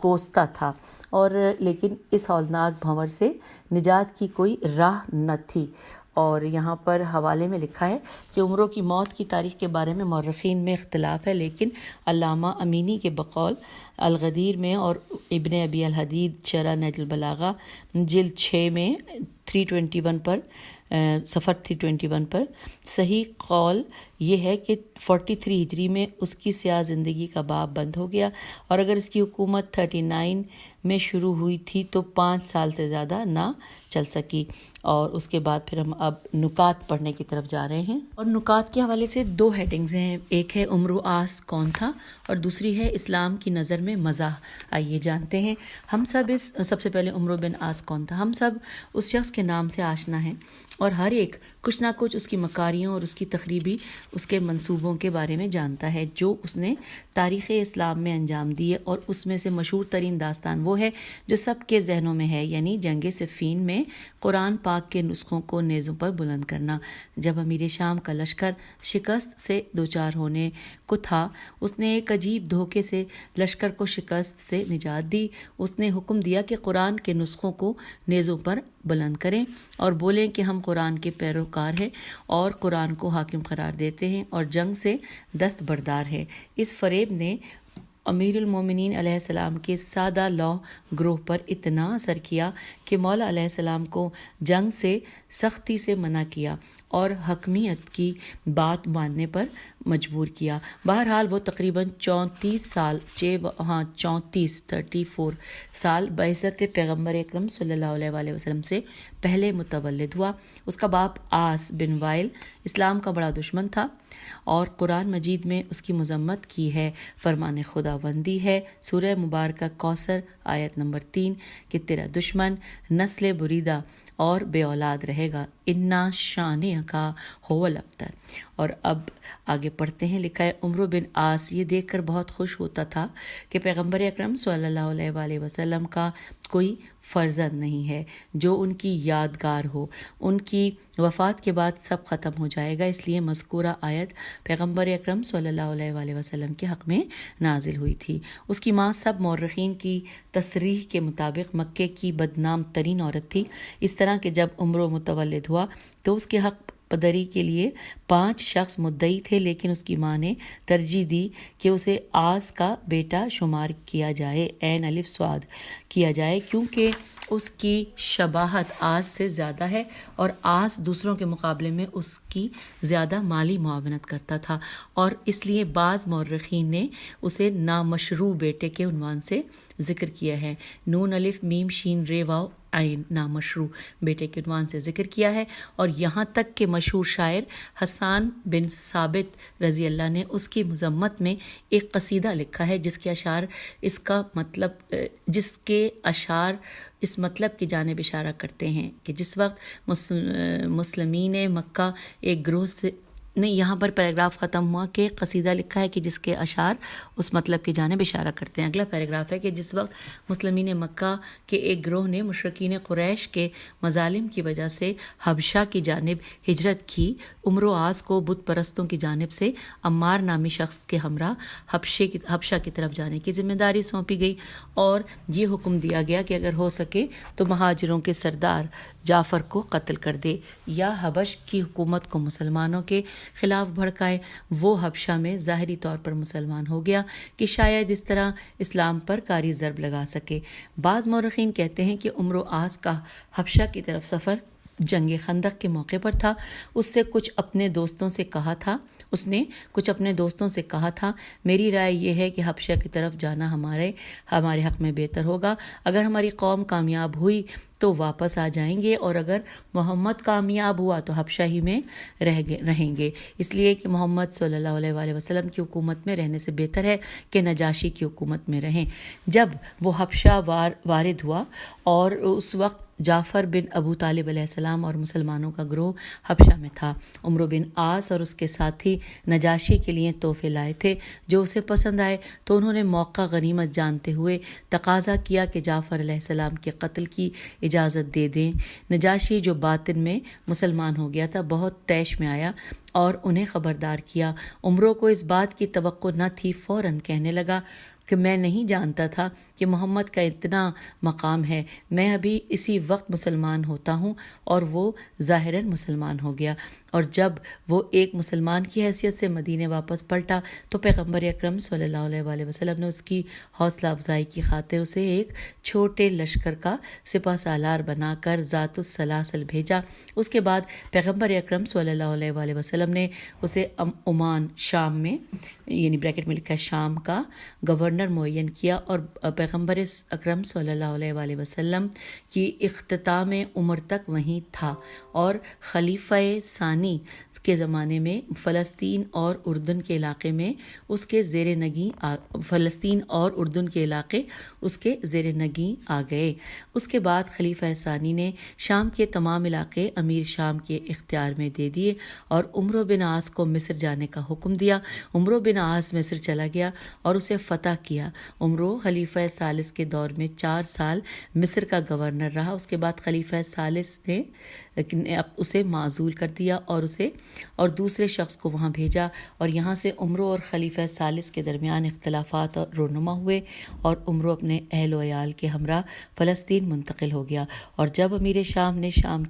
کوستا تھا، اور لیکن اس ہولناک بھنور سے نجات کی کوئی راہ نہ تھی۔ اور یہاں پر حوالے میں لکھا ہے کہ عمرو کی موت کی تاریخ کے بارے میں مورخین میں اختلاف ہے، لیکن علامہ امینی کے بقول الغدیر میں اور ابن ابی الحدید شرح نہج البلاغہ جلد 6 میں 321 پر صفحہ 321 پر صحیح قول یہ ہے کہ 43 ہجری میں اس کی سیاہ زندگی کا باب بند ہو گیا، اور اگر اس کی حکومت 39 میں شروع ہوئی تھی تو 5 سال سے زیادہ نہ چل سکی۔ اور اس کے بعد پھر ہم اب نکات پڑھنے کی طرف جا رہے ہیں، اور نکات کے حوالے سے 2 ہیڈنگز ہیں، ایک ہے عمرو عاص کون تھا اور دوسری ہے اسلام کی نظر میں مزاح۔ آئیے جانتے ہیں۔ ہم سب سب سے پہلے عمرو بن عاص کون تھا؟ ہم سب اس شخص کے نام سے آشنا ہیں اور ہر ایک کچھ نہ کچھ اس کی مکاریوں اور اس کی تخریبی اس کے منصوبوں کے بارے میں جانتا ہے جو اس نے تاریخ اسلام میں انجام دیے، اور اس میں سے مشہور ترین داستان وہ ہے جو سب کے ذہنوں میں ہے، یعنی جنگ صفین میں قرآن پاک کے نسخوں کو نیزوں پر بلند کرنا۔ جب امیر شام کا لشکر شکست سے دوچار ہونے کو تھا، اس نے ایک عجیب دھوکے سے لشکر کو شکست سے نجات دی۔ اس نے حکم دیا کہ قرآن کے نسخوں کو نیزوں پر بلند کریں اور بولیں کہ ہم قرآن کے پیروکار ہیں اور قرآن کو حاکم قرار دیتے ہیں اور جنگ سے دستبردار ہیں۔ اس فریب نے امیر المومنین علیہ السلام کے سادہ لوح گروہ پر اتنا اثر کیا کہ مولا علیہ السلام کو جنگ سے سختی سے منع کیا اور حکمیت کی بات ماننے پر مجبور کیا۔ بہرحال وہ تقریباً 34 سال بعثت پیغمبر اکرم صلی اللہ علیہ وآلہ وسلم سے پہلے متولد ہوا۔ اس کا باپ آس بن وائل اسلام کا بڑا دشمن تھا اور قرآن مجید میں اس کی مذمت کی ہے۔ فرمان خداوندی ہے سورہ مبارکہ کوثر آیت نمبر 3 کہ تیرا دشمن نسل بریدہ اور بے اولاد رہے گا، انا شانئک هو الابتر۔ اور اب آگے پڑھتے ہیں، لکھا ہے عمرو بن عاص یہ دیکھ کر بہت خوش ہوتا تھا کہ پیغمبر اکرم صلی اللہ علیہ وآلہ وسلم کا کوئی فرزند نہیں ہے جو ان کی یادگار ہو۔ ان کی وفات کے بعد سب ختم ہو جائے گا، اس لیے مذکورہ آیت پیغمبر اکرم صلی اللہ علیہ وآلہ وسلم کے حق میں نازل ہوئی تھی۔ اس کی ماں سب مورخین کی تصریح کے مطابق مکے کی بدنام ترین عورت تھی، اس طرح کہ جب عمرو متولد ہوا تو اس کے حق پدری کے لیے 5 شخص مدعی تھے، لیکن اس کی ماں نے ترجیح دی کہ اسے آس کا بیٹا شمار کیا جائے، عین الف صاد کیا جائے، کیونکہ اس کی شباہت آس سے زیادہ ہے اور آس دوسروں کے مقابلے میں اس کی زیادہ مالی معاونت کرتا تھا، اور اس لیے بعض مورخین نے اسے نامشروع بیٹے کے عنوان سے ذکر کیا ہے۔ نون الف میم شین رے واو عین نامشروع بیٹے کے عنوان سے ذکر کیا ہے، اور یہاں تک کہ مشہور شاعر حسان بن ثابت رضی اللہ نے اس کی مذمت میں ایک قصیدہ لکھا ہے جس کے اشعار اس مطلب کی جانب اشارہ کرتے ہیں کہ جس وقت مسلمین مکہ ایک گروہ سے نہیں، یہاں پر پیراگراف ختم ہوا کہ قصیدہ لکھا ہے کہ جس کے اشعار اس مطلب کی جانب اشارہ کرتے ہیں۔ اگلا پیراگراف ہے کہ جس وقت مسلمین مکہ کے ایک گروہ نے مشرکین قریش کے مظالم کی وجہ سے حبشہ کی جانب ہجرت کی، عمرو عاص کو بت پرستوں کی جانب سے عمار نامی شخص کے ہمراہ حبشہ کی طرف جانے کی ذمہ داری سونپی گئی، اور یہ حکم دیا گیا کہ اگر ہو سکے تو مہاجروں کے سردار جعفر کو قتل کر دے یا حبش کی حکومت کو مسلمانوں کے خلاف بھڑکائے۔ وہ حبشہ میں ظاہری طور پر مسلمان ہو گیا کہ شاید اس طرح اسلام پر کاری ضرب لگا سکے۔ بعض مورخین کہتے ہیں کہ عمرو عاص کا حبشہ کی طرف سفر جنگ خندق کے موقع پر تھا۔ اس نے کچھ اپنے دوستوں سے کہا تھا میری رائے یہ ہے کہ حبشہ کی طرف جانا ہمارے حق میں بہتر ہوگا، اگر ہماری قوم کامیاب ہوئی تو واپس آ جائیں گے، اور اگر محمد کامیاب ہوا تو حبشہ ہی میں رہیں گے، اس لیے کہ محمد صلی اللہ علیہ وآلہ وسلم کی حکومت میں رہنے سے بہتر ہے کہ نجاشی کی حکومت میں رہیں۔ جب وہ حبشہ وارد ہوا اور اس وقت جعفر بن ابو طالب علیہ السلام اور مسلمانوں کا گروہ حبشہ میں تھا، عمرو بن عاص اور اس کے ساتھی نجاشی کے لیے تحفے لائے تھے جو اسے پسند آئے، تو انہوں نے موقع غنیمت جانتے ہوئے تقاضا کیا کہ جعفر علیہ السلام کے قتل کی اجازت دے دیں۔ نجاشی جو باطن میں مسلمان ہو گیا تھا بہت طیش میں آیا اور انہیں خبردار کیا۔ عمرو کو اس بات کی توقع نہ تھی، فوراً کہنے لگا کہ میں نہیں جانتا تھا کہ محمد کا اتنا مقام ہے، میں ابھی اسی وقت مسلمان ہوتا ہوں، اور وہ ظاہراً مسلمان ہو گیا۔ اور جب وہ ایک مسلمان کی حیثیت سے مدینے واپس پلٹا تو پیغمبر اکرم صلی اللہ علیہ وآلہ وسلم نے اس کی حوصلہ افزائی کی خاطر اسے ایک چھوٹے لشکر کا سپہ سالار بنا کر ذات السلاسل بھیجا۔ اس کے بعد پیغمبر اکرم صلی اللہ علیہ وآلہ وسلم نے اسے عمان شام میں، یعنی بریکٹ میں لکھا ہے شام کا گورنر معین کیا، اور پیغمبر اکرم صلی اللہ علیہ وآلہ وسلم کی اختتام عمر تک وہیں تھا، اور خلیفہ ثانی کے زمانے میں فلسطین اور اردن کے علاقے میں اس کے زیر نگیں آ گئے۔ اس کے بعد خلیفہ ثانی نے شام کے تمام علاقے امیر شام کے اختیار میں دے دیے اور عمرو بن عاص کو مصر جانے کا حکم دیا۔ عمرو بن عاص مصر چلا گیا اور اسے فتح کیا۔ عمرو خلیفہ ثالث کے دور میں 4 سال مصر کا گورنر رہا۔ اس کے بعد خلیفہ ثالث نے اسے معزول کر دیا اور دوسرے شخص کو وہاں بھیجا، اور یہاں سے عمرو اور خلیفہ ثالث کے درمیان اختلافات رونما ہوئے اور عمرو اپنے اہل و عیال کے ہمراہ فلسطین منتقل ہو گیا۔ اور جب امیر شام نے شام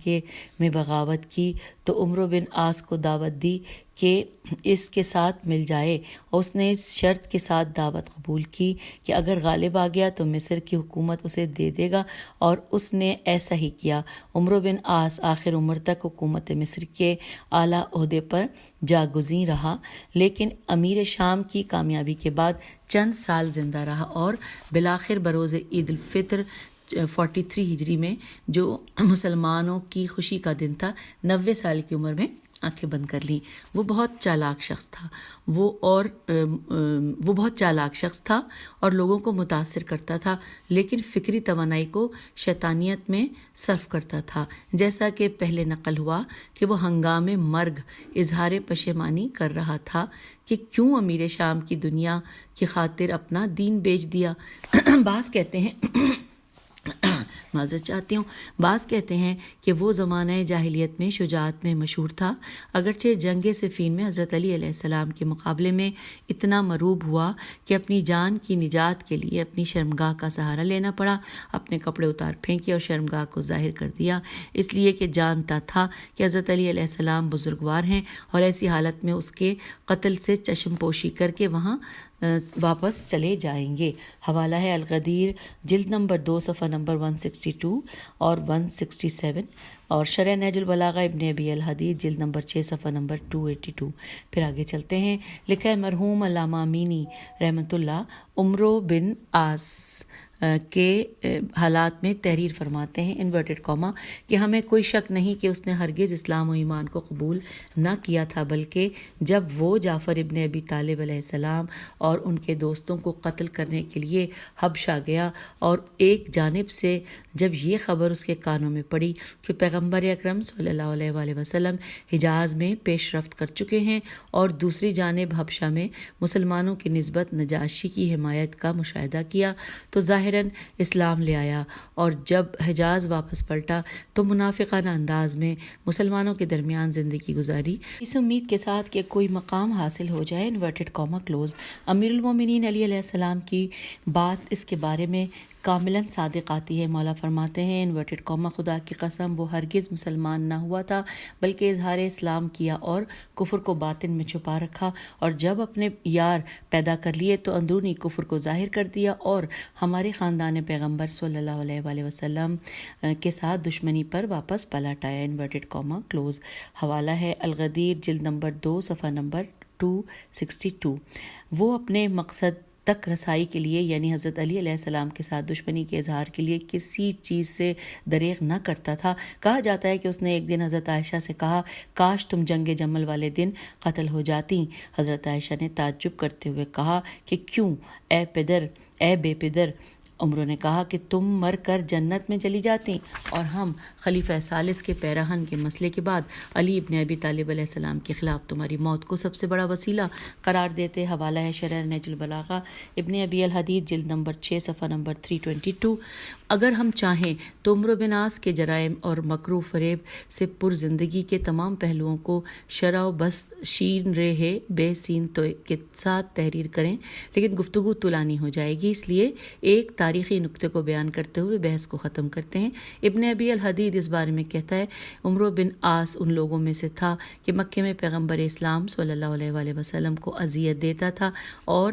میں بغاوت کی تو عمرو بن عاص کو دعوت دی کہ اس کے ساتھ مل جائے۔ اس نے اس شرط کے ساتھ دعوت قبول کی کہ اگر غالب آ گیا تو مصر کی حکومت اسے دے دے گا، اور اس نے ایسا ہی کیا۔ عمرو بن عاص آخر عمر تک حکومت مصر کے اعلیٰ عہدے پر جاگزیں رہا، لیکن امیر شام کی کامیابی کے بعد چند سال زندہ رہا اور بالآخر بروز عید الفطر 43 ہجری میں، جو مسلمانوں کی خوشی کا دن تھا، 90 سال کی عمر میں آنکھیں بند کر لیں۔ وہ بہت چالاک شخص تھا اور لوگوں کو متاثر کرتا تھا، لیکن فکری توانائی کو شیطانیت میں صرف کرتا تھا، جیسا کہ پہلے نقل ہوا کہ وہ ہنگام مرگ اظہار پشیمانی کر رہا تھا کہ کیوں امیر شام کی دنیا کی خاطر اپنا دین بیچ دیا۔ بعض کہتے ہیں کہ وہ زمانہ جاہلیت میں شجاعت میں مشہور تھا، اگرچہ جنگ صفین میں حضرت علی علیہ السلام کے مقابلے میں اتنا مروب ہوا کہ اپنی جان کی نجات کے لیے اپنی شرمگاہ کا سہارا لینا پڑا، اپنے کپڑے اتار پھینکے اور شرمگاہ کو ظاہر کر دیا، اس لیے کہ جانتا تھا کہ حضرت علی علیہ السلام بزرگوار ہیں اور ایسی حالت میں اس کے قتل سے چشم پوشی کر کے وہاں واپس چلے جائیں گے۔ حوالہ ہے الغدیر، جلد نمبر 2، صفحہ نمبر 162 اور 167، اور شرح نہج البلاغہ ابن ابی الحدید، جلد نمبر 6، صفحہ نمبر 282۔ پھر آگے چلتے ہیں۔ لکھا ہے مرحوم علامہ امینی رحمۃ اللہ عمرو بن عاص کے حالات میں تحریر فرماتے ہیں انورٹڈ کاما کہ ہمیں کوئی شک نہیں کہ اس نے ہرگز اسلام و ایمان کو قبول نہ کیا تھا، بلکہ جب وہ جعفر ابن ابی طالب علیہ السلام اور ان کے دوستوں کو قتل کرنے کے لیے حبشہ گیا، اور ایک جانب سے جب یہ خبر اس کے کانوں میں پڑی کہ پیغمبر اکرم صلی اللہ علیہ وآلہ وسلم حجاز میں پیش رفت کر چکے ہیں، اور دوسری جانب حبشہ میں مسلمانوں کی نسبت نجاشی کی حمایت کا مشاہدہ کیا، تو ظاہراً اسلام لے آیا، اور جب حجاز واپس پلٹا تو منافقانہ انداز میں مسلمانوں کے درمیان زندگی گزاری، اس امید کے ساتھ کہ کوئی مقام حاصل ہو جائے۔ Inverted comma close. امیر المومنین علی علیہ السلام کی بات اس کے بارے میں کاملاً صادق آتی ہے۔ مولا فرماتے ہیں انورٹڈ کاما خدا کی قسم وہ ہرگز مسلمان نہ ہوا تھا، بلکہ اظہار اسلام کیا اور کفر کو باطن میں چھپا رکھا، اور جب اپنے یار پیدا کر لیے تو اندرونی کفر کو ظاہر کر دیا اور ہمارے خاندان پیغمبر صلی اللہ علیہ وآلہ وسلم کے ساتھ دشمنی پر واپس پلٹ آیا۔ Inverted comma close. حوالہ ہے الغدیر، جلد نمبر 2، صفحہ نمبر 262۔ وہ اپنے مقصد تک رسائی کے لیے، یعنی حضرت علی علیہ السلام کے ساتھ دشمنی کے اظہار کے لیے کسی چیز سے دریغ نہ کرتا تھا۔ کہا جاتا ہے کہ اس نے ایک دن حضرت عائشہ سے کہا، کاش تم جنگ جمل والے دن قتل ہو جاتی۔ حضرت عائشہ نے تعجب کرتے ہوئے کہا کہ کیوں اے بے پدر؟ عمرو نے کہا کہ تم مر کر جنت میں چلی جاتی اور ہم خلیفہ ثالث کے پیراہن کے مسئلے کے بعد علی ابن ابی طالب علیہ السلام کے خلاف تمہاری موت کو سب سے بڑا وسیلہ قرار دیتے۔ حوالہ ہے شرح نہج البلاغہ ابن ابی الحدید، جلد نمبر 6، صفحہ نمبر 322۔ اگر ہم چاہیں تو عمرو بن عاص کے جرائم اور مکر و فریب سے پر زندگی کے تمام پہلوؤں کو شرح و بسط شین رے بے سین تو کے ساتھ تحریر کریں، لیکن گفتگو طولانی ہو جائے گی، اس لیے ایک تاریخی نقطے کو بیان کرتے ہوئے بحث کو ختم کرتے ہیں۔ ابن ابی الحدید اس بارے میں کہتا ہے، عمرو بن عاص ان لوگوں میں سے تھا کہ مکے میں پیغمبر اسلام صلی اللہ علیہ وآلہ وسلم کو اذیت دیتا تھا اور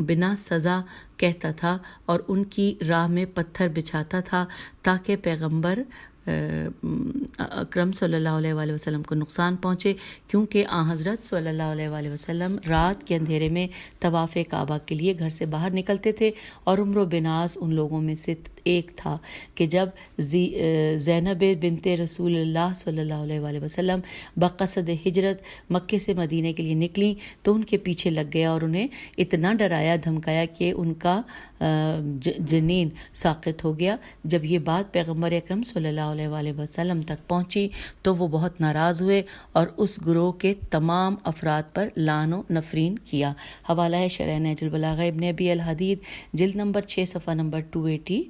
بنا سزا کہتا تھا اور ان کی راہ میں پتھر بچھاتا تھا تاکہ پیغمبر اکرم صلی اللہ علیہ وآلہ وسلم کو نقصان پہنچے، کیونکہ حضرت صلی اللہ علیہ وآلہ وسلم رات کے اندھیرے میں طواف کعبہ کے لیے گھر سے باہر نکلتے تھے، اور عمرو بن عاص ان لوگوں میں سے ایک تھا کہ جب زینب بنت رسول اللہ صلی اللہ علیہ وآلہ وسلم بقصد ہجرت مکے سے مدینے کے لیے نکلیں تو ان کے پیچھے لگ گیا اور انہیں اتنا ڈرایا دھمکایا کہ ان کا جنین ساقط ہو گیا۔ جب یہ بات پیغمبر اکرم صلی اللہ علیہ وآلہ وسلم تک پہنچی تو وہ بہت ناراض ہوئے اور اس گروہ کے تمام افراد پر لعن و نفرین کیا۔ حوالہ ہے شرح نہج البلاغہ ابن ابی الحدید جلد نمبر 6 صفحہ نمبر 282۔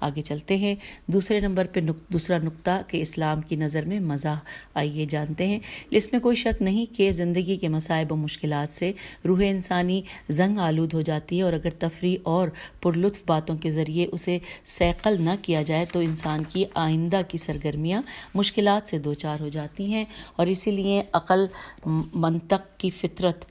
آگے چلتے ہیں دوسرے نمبر پہ دوسرا نقطہ کہ اسلام کی نظر میں مزاح، آئیے جانتے ہیں۔ اس میں کوئی شک نہیں کہ زندگی کے مصائب و مشکلات سے روح انسانی زنگ آلود ہو جاتی ہے، اور اگر تفریح اور پرلطف باتوں کے ذریعے اسے صیقل نہ کیا جائے تو انسان کی آئندہ کی سرگرمیاں مشکلات سے دوچار ہو جاتی ہیں، اور اسی لیے عقل منطق کی فطرت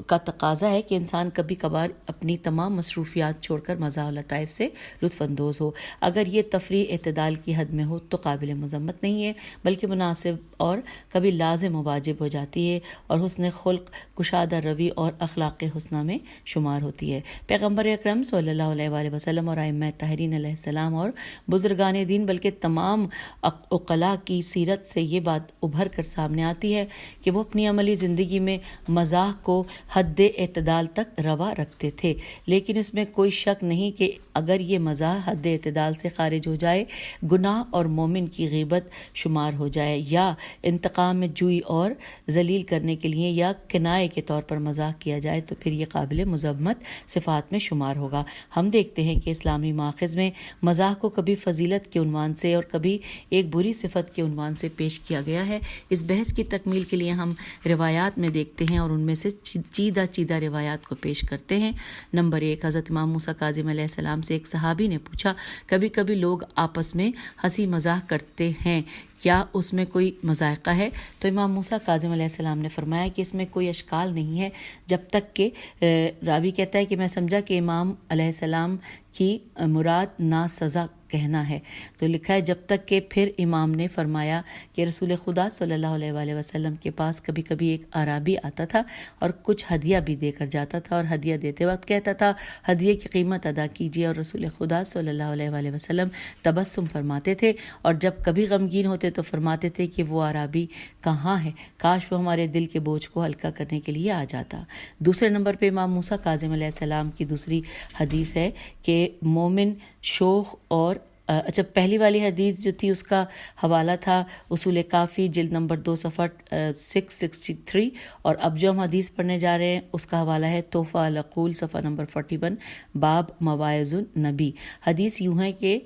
کا تقاضا ہے کہ انسان کبھی کبھار اپنی تمام مصروفیات چھوڑ کر مزاح و لطائف سے لطف اندوز ہو۔ اگر یہ تفریح اعتدال کی حد میں ہو تو قابل مذمت نہیں ہے، بلکہ مناسب اور کبھی لازم و واجب ہو جاتی ہے، اور حسن خلق، کشادہ روی اور اخلاق حسنہ میں شمار ہوتی ہے۔ پیغمبر اکرم صلی اللہ علیہ وآلہ وسلم اور ائمہ طاہرین علیہ السلام اور بزرگان دین بلکہ تمام عقلاء کی سیرت سے یہ بات ابھر کر سامنے آتی ہے کہ وہ اپنی عملی زندگی میں مزاح کو حد اعتدال تک روا رکھتے تھے، لیکن اس میں کوئی شک نہیں کہ اگر یہ مزاح حد اعتدال سے خارج ہو جائے، گناہ اور مومن کی غیبت شمار ہو جائے، یا انتقام میں جوئی اور ذلیل کرنے کے لیے یا کنائے کے طور پر مزاح کیا جائے تو پھر یہ قابل مذمت صفات میں شمار ہوگا۔ ہم دیکھتے ہیں کہ اسلامی ماخذ میں مزاح کو کبھی فضیلت کے عنوان سے اور کبھی ایک بری صفت کے عنوان سے پیش کیا گیا ہے۔ اس بحث کی تکمیل کے لیے ہم روایات میں دیکھتے ہیں اور ان میں سے چیدہ روایات کو پیش کرتے ہیں۔ نمبر 1، حضرت امام موسیٰ کاظم علیہ السلام سے ایک صحابی نے پوچھا، کبھی کبھی لوگ آپس میں ہنسی مزاح کرتے ہیں، کیا اس میں کوئی مذائقہ ہے؟ تو امام موسیٰ کاظم علیہ السلام نے فرمایا کہ اس میں کوئی اشکال نہیں ہے، جب تک کہ راوی کہتا ہے کہ میں سمجھا کہ امام علیہ السلام کی مراد نا سزا کہنا ہے، تو لکھا ہے جب تک کہ پھر امام نے فرمایا کہ رسول خدا صلی اللہ علیہ وآلہ وسلم کے پاس کبھی کبھی ایک اعرابی آتا تھا اور کچھ ہدیہ بھی دے کر جاتا تھا، اور ہدیہ دیتے وقت کہتا تھا ہدیے کی قیمت ادا کیجیے، اور رسول خدا صلی اللہ علیہ وآلہ وسلم تبسم فرماتے تھے، اور جب کبھی غمگین ہوتے تو فرماتے تھے کہ وہ اعرابی کہاں ہے، کاش وہ ہمارے دل کے بوجھ کو ہلکا کرنے کے لیے آ جاتا۔ دوسرے نمبر پہ امام موسیٰ کاظم علیہ السلام کی دوسری حدیث ہے کہ مومن شوخ اور پہلی والی حدیث جو تھی اس کا حوالہ تھا اصول کافی جلد نمبر 2 صفحہ 663، اور اب جو ہم حدیث پڑھنے جا رہے ہیں اس کا حوالہ ہے تحفہ العقول صفحہ نمبر 41 باب مواعظ النبی۔ حدیث یوں ہے کہ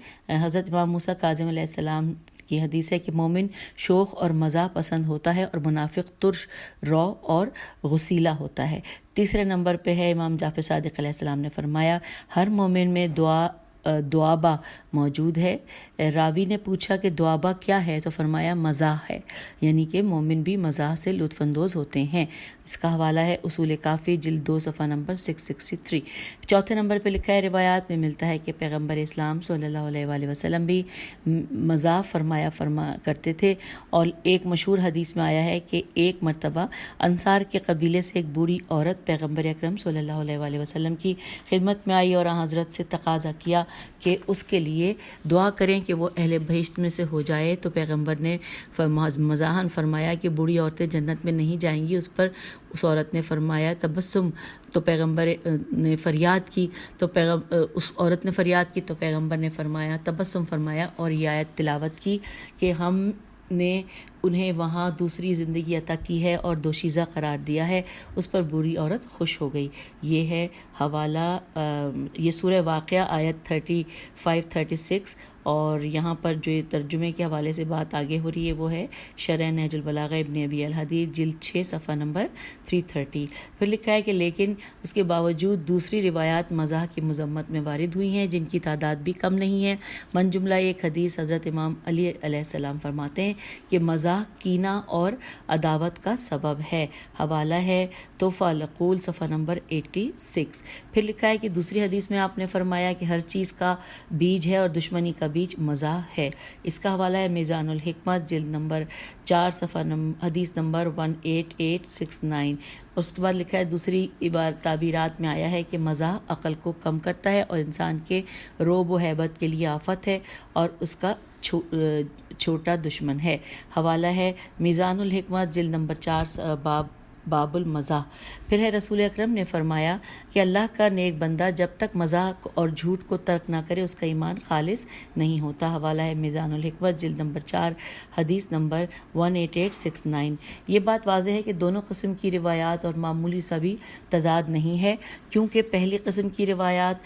حضرت امام موسیٰ کاظم علیہ السلام کی حدیث ہے کہ مومن شوخ اور مزاح پسند ہوتا ہے، اور منافق ترش رو اور غسیلہ ہوتا ہے۔ تیسرے نمبر پہ ہے امام جعفر صادق علیہ السلام نے فرمایا ہر مومن میں دعابہ موجود ہے۔ راوی نے پوچھا کہ دعابہ کیا ہے، تو فرمایا مزاح ہے، یعنی کہ مومن بھی مزاح سے لطف اندوز ہوتے ہیں۔ اس کا حوالہ ہے اصول کافی جلد 2 صفحہ نمبر 663۔ چوتھے نمبر پہ لکھا ہے روایات میں ملتا ہے کہ پیغمبر اسلام صلی اللہ علیہ وآلہ وسلم بھی مزاح فرمایا کرتے تھے، اور ایک مشہور حدیث میں آیا ہے کہ ایک مرتبہ انصار کے قبیلے سے ایک بوڑھی عورت پیغمبر اکرم صلی اللہ علیہ وآلہ وسلم کی خدمت میں آئی اور حضرت سے تقاضا کیا کہ اس کے لیے دعا کریں کہ وہ اہل بہشت میں سے ہو جائے، تو پیغمبر نے مزاحاً فرمایا کہ بوڑھی عورتیں جنت میں نہیں جائیں گی۔ اس پر اس عورت نے فرمایا تبسم، تو پیغمبر نے فریاد کی، اس عورت نے فریاد کی تو پیغمبر نے فرمایا تبسم فرمایا، اور یہ آیت تلاوت کی کہ ہم نے انہیں وہاں دوسری زندگی عطا کی ہے اور دوشیزہ قرار دیا ہے۔ اس پر بوڑھی عورت خوش ہو گئی۔ یہ ہے حوالہ، یہ سورہ واقعہ آیت 35-36، اور یہاں پر جو ترجمے کے حوالے سے بات آگے ہو رہی ہے وہ ہے شرح نہج البلاغہ ابن ابی الحدید جلد 6 صفحہ نمبر 330۔ پھر لکھا ہے کہ لیکن اس کے باوجود دوسری روایات مزاح کی مذمت میں وارد ہوئی ہیں جن کی تعداد بھی کم نہیں ہے۔ من جملہ ایک حدیث حضرت امام علی علیہ السلام فرماتے ہیں کہ مزاح مزاح کینہ اور عداوت کا سبب ہے۔ حوالہ ہے تحفہ العقول صفحہ نمبر 86۔ پھر لکھا ہے کہ دوسری حدیث میں آپ نے فرمایا کہ ہر چیز کا بیج ہے اور دشمنی کا بیج مزاح ہے۔ اس کا حوالہ ہے میزان الحکمت جلد نمبر 4 صفحہ حدیث نمبر 18869۔ اس کے بعد لکھا ہے دوسری تعبیرات میں آیا ہے کہ مزاح عقل کو کم کرتا ہے اور انسان کے رعب و ہیبت کے لیے آفت ہے اور اس کا چھوٹا دشمن ہے۔ حوالہ ہے میزان الحکمت جلد نمبر 4 باب المزاح۔ پھر ہے رسول اکرم نے فرمایا کہ اللہ کا نیک بندہ جب تک مزاح اور جھوٹ کو ترک نہ کرے اس کا ایمان خالص نہیں ہوتا۔ حوالہ ہے میزان الحکمت جلد نمبر 4 حدیث نمبر 18869۔ یہ بات واضح ہے کہ دونوں قسم کی روایات اور معمولی سا بھی تضاد نہیں ہے، کیونکہ پہلی قسم کی روایات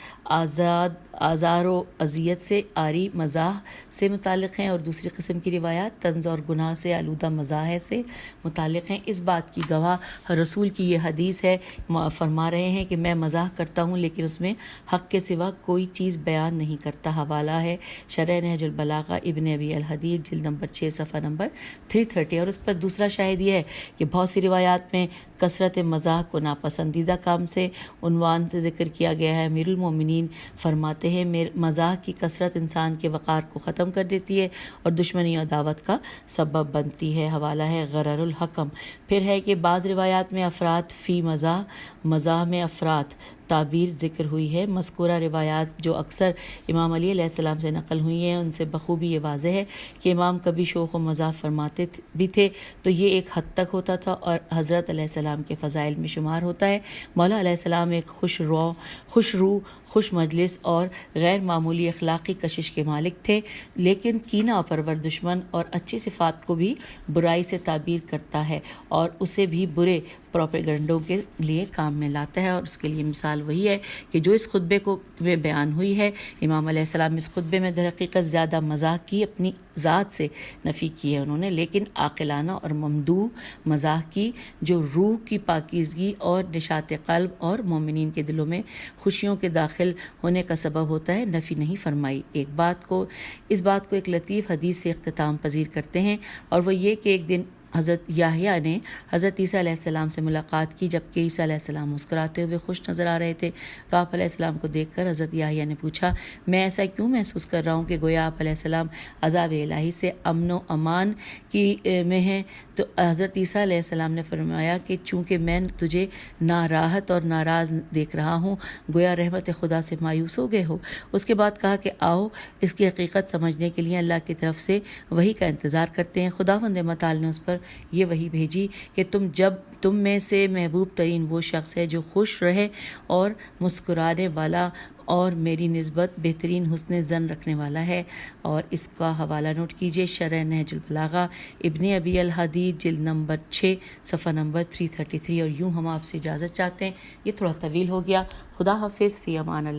آزار و اذیت سے عاری مزاح سے متعلق ہیں اور دوسری قسم کی روایات طنز اور گناہ سے آلودہ مزاح سے متعلق ہیں۔ اس بات کی گواہ رسول کی یہ حدیث ہے، فرما رہے ہیں کہ میں مزاح کرتا ہوں لیکن اس میں حق کے سوا کوئی چیز بیان نہیں کرتا۔ حوالہ ہے شرح نہج البلاغہ ابن ابی الحدید جلد نمبر 6 صفحہ نمبر 330۔ اور اس پر دوسرا شاہد یہ ہے کہ بہت سی روایات میں کثرت مزاح کو ناپسندیدہ کام سے عنوان سے ذکر کیا گیا ہے۔ امیر المومنین فرماتے ہیں مزاح کی کثرت انسان کے وقار کو ختم کر دیتی ہے اور دشمنی اور دعوت کا سبب بنتی ہے۔ حوالہ ہے غرر الحکم۔ پھر ہے کہ بعض روایات میں افراد فی مزاح میں افراد تعبیر ذکر ہوئی ہے۔ مذکورہ روایات جو اکثر امام علی علیہ السلام سے نقل ہوئی ہیں ان سے بخوبی یہ واضح ہے کہ امام کبھی شوخ و مزاح فرماتے بھی تھے تو یہ ایک حد تک ہوتا تھا اور حضرت علیہ السلام کے فضائل میں شمار ہوتا ہے۔ مولا علیہ السلام ایک خوش روح خوش مجلس اور غیر معمولی اخلاقی کشش کے مالک تھے، لیکن کینہ پرور دشمن اور اچھی صفات کو بھی برائی سے تعبیر کرتا ہے اور اسے بھی برے پروپیگنڈوں کے لیے کام میں لاتا ہے، اور اس کے لیے مثال وہی ہے کہ جو اس خطبے میں بیان ہوئی ہے۔ امام علیہ السلام اس خطبے میں در حقیقت زیادہ مزاح کی اپنی ذات سے نفی کی ہے انہوں نے، لیکن عاقلانہ اور ممدوح مزاح کی جو روح کی پاکیزگی اور نشاط قلب اور مومنین کے دلوں میں خوشیوں کے داخل ہونے کا سبب ہوتا ہے نفی نہیں فرمائی۔ اس بات کو ایک لطیف حدیث سے اختتام پذیر کرتے ہیں، اور وہ یہ کہ ایک دن حضرت یحییٰ نے حضرت عیسیٰ علیہ السلام سے ملاقات کی جبکہ عیسیٰ علیہ السلام مسکراتے ہوئے خوش نظر آ رہے تھے، تو آپ علیہ السلام کو دیکھ کر حضرت یحییٰ نے پوچھا میں ایسا کیوں محسوس کر رہا ہوں کہ گویا آپ علیہ السلام عذاب الہی سے امن و امان میں ہیں؟ تو حضرت عیسیٰ علیہ السلام نے فرمایا کہ چونکہ میں تجھے ناراحت اور ناراض دیکھ رہا ہوں گویا رحمت خدا سے مایوس ہو گئے ہو۔ اس کے بعد کہا کہ آؤ اس کی حقیقت سمجھنے کے لیے اللہ کی طرف سے وحی کا انتظار کرتے ہیں۔ خداوند متعال نے اس پر یہ وحی بھیجی کہ تم میں سے محبوب ترین وہ شخص ہے جو خوش رہے اور مسکرانے والا اور میری نسبت بہترین حسن ظن رکھنے والا ہے۔ اور اس کا حوالہ نوٹ کیجیے، شرح نہج البلاغہ ابن ابی الحدید جلد نمبر 6 صفحہ نمبر 333۔ اور یوں ہم آپ سے اجازت چاہتے ہیں، یہ تھوڑا طویل ہو گیا۔ خدا حافظ، فی امان اللہ۔